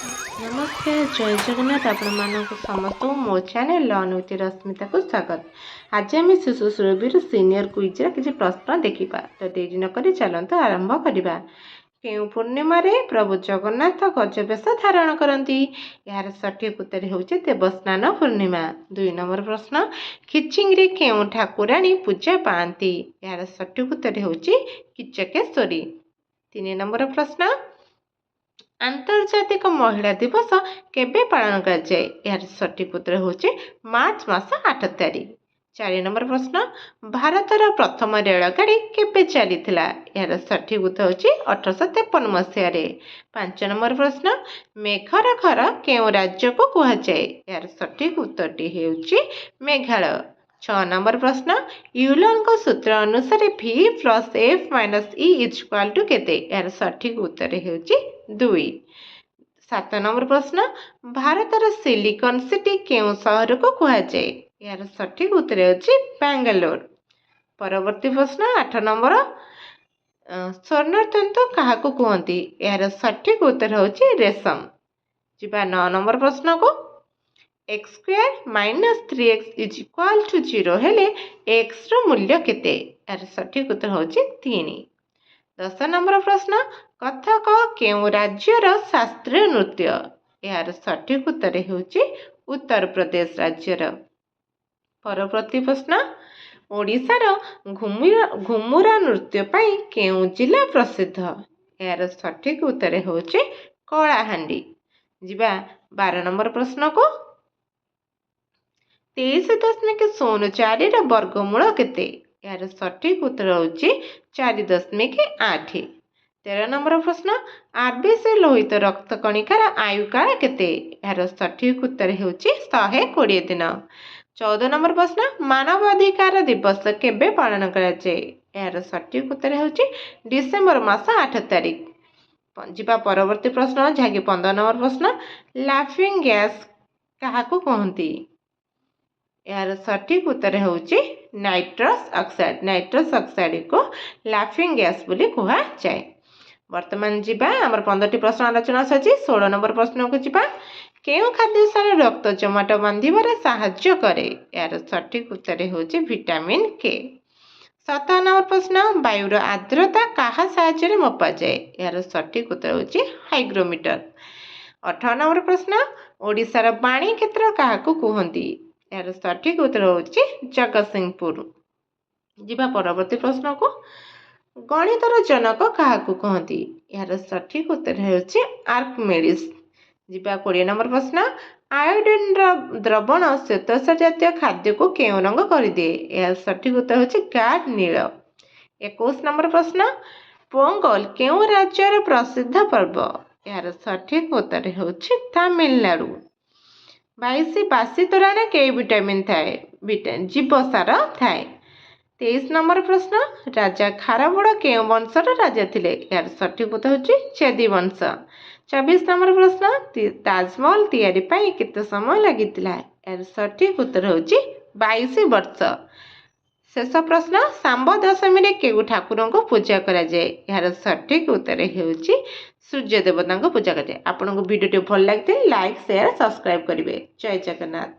नमस्ते जय जगन्नाथ आपण समस्त मो चैनल लर्न विथ रश्मिता को स्वागत। आज आम शिशु सुरभि सीनियर क्विज किसी प्रश्न देखा तो देरी नक चलते आरंभ करवा। केउ पूर्णिम प्रभु जगन्नाथ गजवेश धारण करती यार सठिक उत्तर होचे देवस्नान पूर्णिमा। 2 नंबर प्रश्न खिचिंगे केउ ठाकुराणी पूजा पाती यार सठिक उत्तर होची किचकेश्वरी। 3 नंबर प्रश्न आंतर्जातिक महिला दिवस केबे पालन कराए यार सठिक उत्तर होचे मार्च मास 8 तारीख। 4 नंबर प्रश्न भारतर प्रथम रेलगाड़ी केबे चली यार सठिक उत्तर होची 1853 मसीह। 5 नंबर प्रश्न मेघर घर केउ राज्य को कहुए यार सठिक उत्तर होची मेघालय। 6 नंबर प्रश्न यूलर सूत्र अनुसार V + F - E = केते यार सठिक उत्तर होची 2। 7 नंबर प्रश्न भारतर सिलिकन सिटी केउ सहर को कहुए यार सठिक उत्तर होची बेंगलोर। परवर्ती प्रश्न 8 नंबर स्वर्ण तंतु क्या कहती यार सठिक उत्तर होची रेशम। जीवा 9 नंबर प्रश्न को x² - 3x = 0 हेले x रो मूल्य केते यार सठिक उत्तर होची 3। 10 नंबर प्रश्न कथक केउ राज्यर शास्त्रीय नृत्य यार सठिक उत्तर होची उत्तर प्रदेश राज्यर। परवर्ती प्रश्न ओडिशार घुमुरा नृत्य पाई केउ जिला प्रसिद्ध यार सठिक उत्तर होची कलाहांडी। जीवा 12 नंबर प्रश्न को 23.04 वर्गमूल केते यार सठिक उत्तर होची 4.8। 13 नंबर प्रश्न आरबीसी लोहित रक्त कणिकार आयु काल केते यार सठिक उत्तर होची 120 दिन। 14 नंबर प्रश्न मानवाधिकार दिवस केबे पालन कराए यार सठिक उत्तर होची डिसेम्बर मास 8 तारीख। जीवा परवर्ती प्रश्न जहाँकि 15 नंबर प्रश्न लाफिंग गैस क्या कहती यार सठिक उत्तर होची नाइट्रस ऑक्साइड को लाफिंग गैस बोली कहुए। वर्तमान जीवा आमर 15टी प्रश्न आलोचना सची। 16 नंबर प्रश्न को जीवा केउ खाद्य सार रक्त जमाट बांधिबारे साहाय्य करे यार सठिक उत्तर होची विटामिन के। 17 नंबर प्रश्न वायुर आर्द्रता क्या साहाय्य मपा जाए यार सठिक उत्तर होची हाइग्रोमीटर। 18 नंबर प्रश्न ओडिशार बाणी क्षेत्र क्या कहती यार सठिक उत्तर होची जगतसिंहपुर। जीवा परवर्ती प्रश्न को गणितर जनक क्या कहती यार सठिक उत्तर होची आर्किमिडीज। जीवा 20 नंबर प्रश्न आयोडीन द्रवण श्वेतसार जातीय खाद्य को केउ रंग कर दिए यार सठिक उत्तर होची गाढ़ नील। 21 नंबर प्रश्न पोंगल केउ राज्यर प्रसिद्ध पर्व यार सठिक उत्तर होची तमिलनाडु। 22 बासी तोराणे के विटामिन थाए जीवसार थाए। 23 नंबर प्रश्न राजा खारबड़ केउ वंशर राजा थिले यार सठिक उत्तर होची चेदी वंश। 24 नंबर प्रश्न ताजमहल तैयारी पाई केते समय लागितिला यार सठिक उत्तर होची 22 वर्ष। शेष प्रश्न सांब दशमी केउ ठाकुर को पूजा करा जाए यार सठिक उत्तर होची सूर्य देवता को पूजा कराए। आपको वीडियो भल लगे लाइक शेयर सब्सक्राइब करेंगे। जय जगन्नाथ।